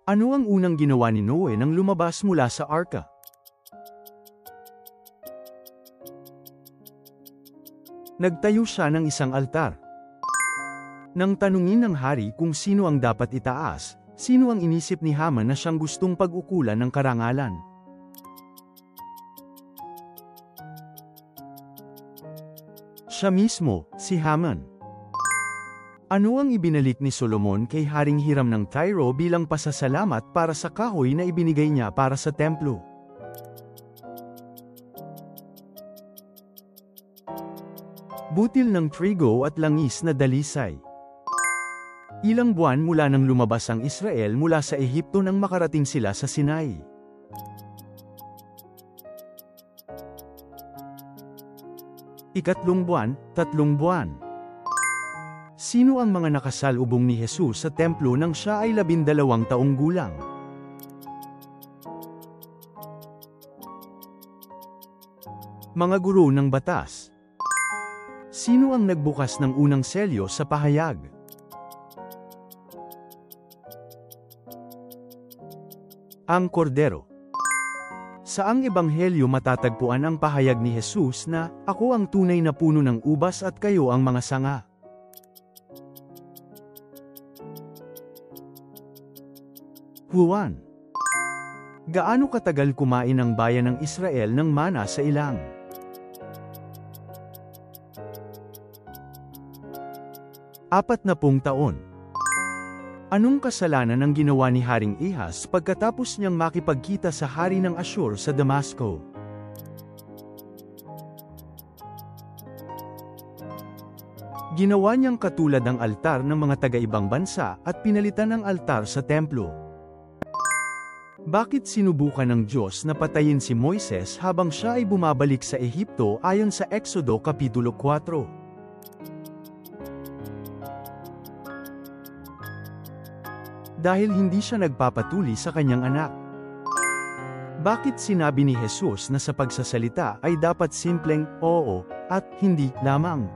Ano ang unang ginawa ni Noe nang lumabas mula sa arka? Nagtayo siya ng isang altar. Nang tanungin ng hari kung sino ang dapat itaas, sino ang inisip ni Haman na siyang gustong pag-ukulan ng karangalan? Siya mismo, si Haman. Ano ang ibinalik ni Solomon kay Haring Hiram ng Tyre bilang pasasalamat para sa kahoy na ibinigay niya para sa templo? Butil ng trigo at langis na dalisay. Ilang buwan mula nang lumabas ang Israel mula sa Ehipto nang makarating sila sa Sinai. Ikatlong buwan, 3 buwan. Sino ang mga nakasalubong ni Jesus sa templo nang siya ay 12 taong gulang? Mga guro ng batas. Sino ang nagbukas ng unang selyo sa pahayag? Ang kordero. Saang ebanghelyo matatagpuan ang pahayag ni Jesus na, "Ako ang tunay na puno ng ubas at kayo ang mga sanga"? Juan. Gaano katagal kumain ang bayan ng Israel ng mana sa ilang? 40 taon. Anong kasalanan ang ginawa ni Haring Ahaz pagkatapos niyang makipagkita sa hari ng Ashur sa Damasco? Ginawa niyang katulad ang altar ng mga taga-ibang bansa at pinalitan ang altar sa templo. Bakit sinubukan ng Diyos na patayin si Moises habang siya ay bumabalik sa Ehipto ayon sa Exodo Kapitulo 4? Dahil hindi siya nagpapatuli sa kanyang anak. Bakit sinabi ni Jesus na sa pagsasalita ay dapat simpleng oo at hindi lamang?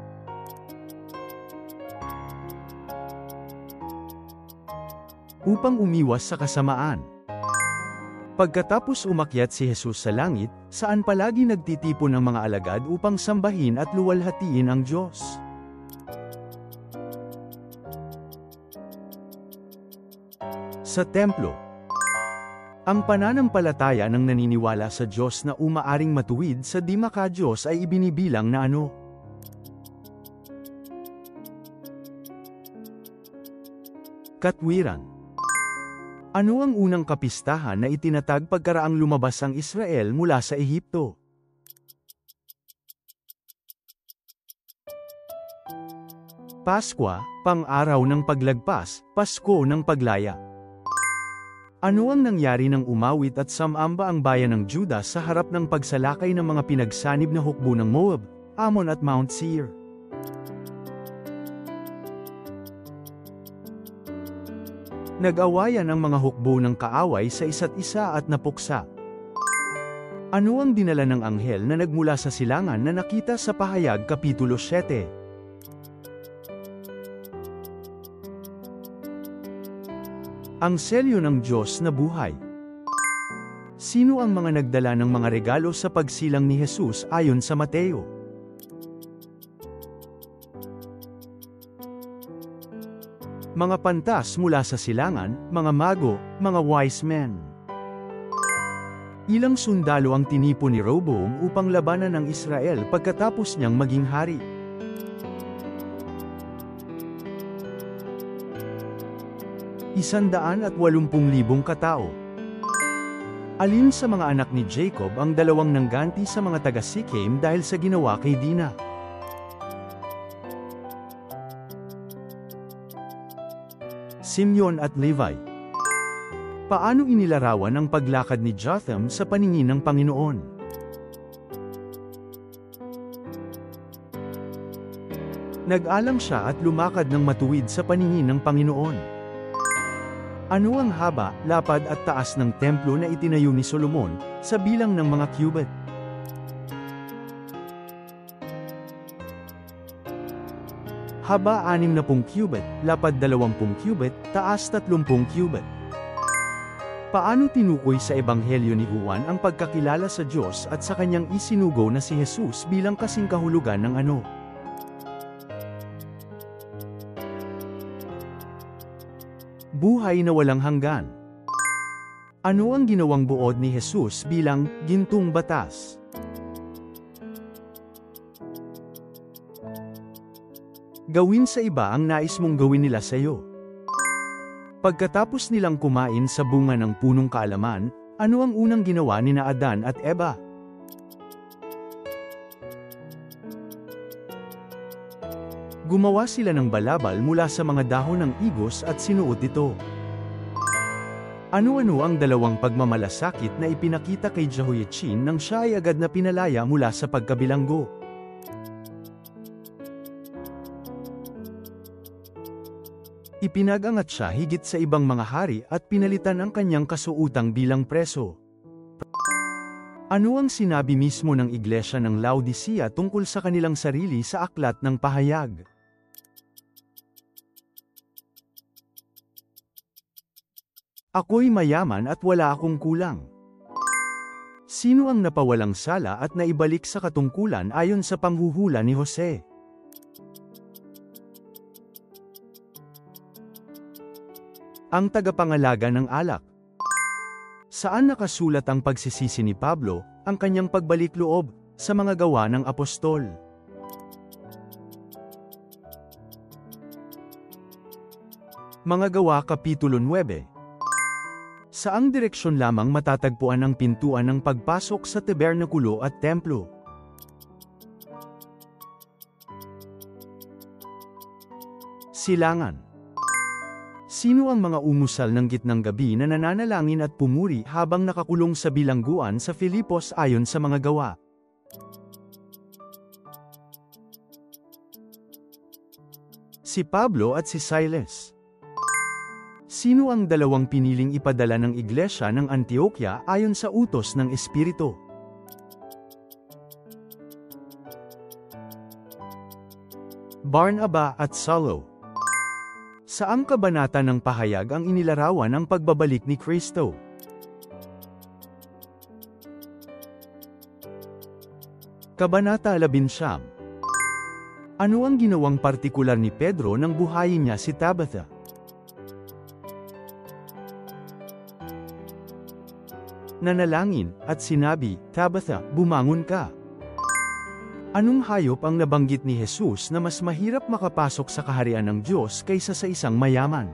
Upang umiwas sa kasamaan. Pagkatapos umakyat si Jesus sa langit, saan palagi nagtitipon ang mga alagad upang sambahin at luwalhatiin ang Diyos? Sa templo. Ang pananampalataya ng naniniwala sa Diyos na umaaring matuwid sa di maka-Diyos ay ibinibilang na ano? Katwiran. Ano ang unang kapistahan na itinatag pagkaraang lumabas ang Israel mula sa Ehipto? Paskwa, pang-araw ng paglagpas, Pasko ng paglaya. Ano ang nangyari nang umawit at sumamba ang bayan ng Juda sa harap ng pagsalakay ng mga pinagsanib na hukbo ng Moab, Ammon at Mount Seir? Nag-awayan ang mga hukbo ng kaaway sa isa't isa at napuksa. Ano ang dinala ng anghel na nagmula sa silangan na nakita sa Pahayag Kapitulo 7? Ang selyo ng Diyos na buhay. Sino ang mga nagdala ng mga regalo sa pagsilang ni Jesus ayon sa Mateo? Mga pantas mula sa silangan, mga mago, mga wise men. Ilang sundalo ang tinipon ni Rehoboam upang labanan ang Israel pagkatapos niyang maging hari? 180,000 katao. Alin sa mga anak ni Jacob ang dalawang nangganti sa mga taga-Sikhem dahil sa ginawa kay Dina? Simeon at Levi. Paano inilarawan ang paglakad ni Jotham sa paningin ng Panginoon? Nag-alang siya at lumakad ng matuwid sa paningin ng Panginoon. Ano ang haba, lapad at taas ng templo na itinayo ni Solomon, sa bilang ng mga cubit? Haba 60 cubit, lapad 20 cubit, taas 30 cubit. Paano tinukoy sa Ebanghelyo ni Juan ang pagkakilala sa Diyos at sa kanyang isinugo na si Jesus bilang kasing kahulugan ng ano? Buhay na walang hanggan. Ano ang ginawang buod ni Jesus bilang gintong batas? Gawin sa iba ang nais mong gawin nila sa iyo. Pagkatapos nilang kumain sa bunga ng punong kaalaman, ano ang unang ginawa ni Adan at Eva? Gumawa sila ng balabal mula sa mga dahon ng igos at sinuot ito. Ano-ano ang dalawang pagmamalasakit na ipinakita kay Jehoiachin nang siya ay agad na pinalaya mula sa pagkabilanggo? Ipinag-angat siya higit sa ibang mga hari at pinalitan ang kanyang kasuutang bilang preso. Ano ang sinabi mismo ng iglesia ng Laodicea tungkol sa kanilang sarili sa aklat ng pahayag? Ako'y mayaman at wala akong kulang. Sino ang napawalang sala at naibalik sa katungkulan ayon sa panghuhula ni Jose? Ang tagapangalaga ng alak. Saan nakasulat ang pagsisisi ni Pablo, ang kanyang pagbalik loob, sa mga gawa ng apostol? Mga Gawa Kapitulo 9. Saang direksyon lamang matatagpuan ang pintuan ng pagpasok sa tabernakulo at templo? Silangan. Sino ang mga umusal ng gitnang gabi na nananalangin at pumuri habang nakakulong sa bilangguan sa Filipos ayon sa mga gawa? Si Pablo at si Silas. Sino ang dalawang piniling ipadala ng iglesia ng Antioquia ayon sa utos ng Espiritu? Barnaba at Saulo. Saang kabanata ng pahayag ang inilarawan ang pagbabalik ni Kristo? Kabanata 11. Ano ang ginawang partikular ni Pedro nang buhayin niya si Tabitha? Nanalangin, at sinabi, Tabitha, bumangon ka. Anong hayop ang nabanggit ni Jesus na mas mahirap makapasok sa kaharian ng Diyos kaysa sa isang mayaman?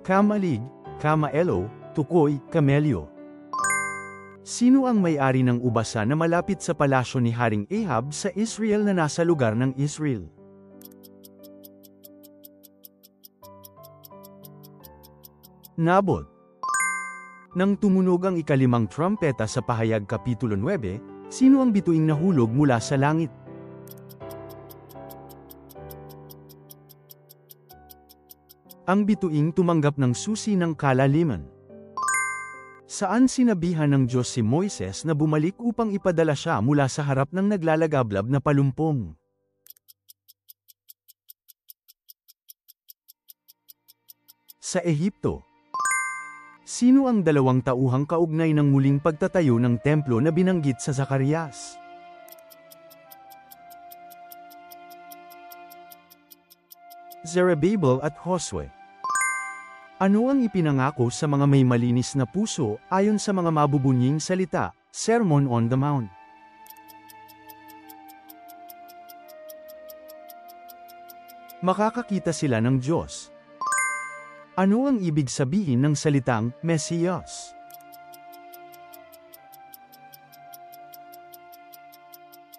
Kamalig, kamaelo, tukoy, kamelyo. Sino ang may-ari ng ubasa na malapit sa palasyo ni Haring Ahab sa Israel na nasa lugar ng Israel? Nabot. Nang tumunog ang ikalimang trumpeta sa pahayag Kapitulo 9, sino ang bituing nahulog mula sa langit? Ang bituing tumanggap ng susi ng kalaliman. Saan sinabihan ng Diyos si Moises na bumalik upang ipadala siya mula sa harap ng naglalagablab na palumpong? Sa Ehipto. Sino ang dalawang tauhang kaugnay ng muling pagtatayo ng templo na binanggit sa Zacarias? Zerubbabel at Josue. Ano ang ipinangako sa mga may malinis na puso ayon sa mga mabubunying salita, Sermon on the Mount? Makakakita sila ng Diyos. Ano ang ibig sabihin ng salitang Mesiyas?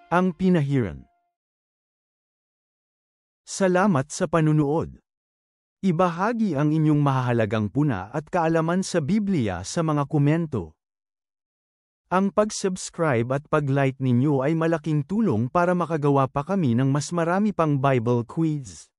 Ang pinahiran. Salamat sa panunood. Ibahagi ang inyong mahahalagang puna at kaalaman sa Biblia sa mga komento. Ang pag-subscribe at pag-like ninyo ay malaking tulong para makagawa pa kami ng mas marami pang Bible quiz.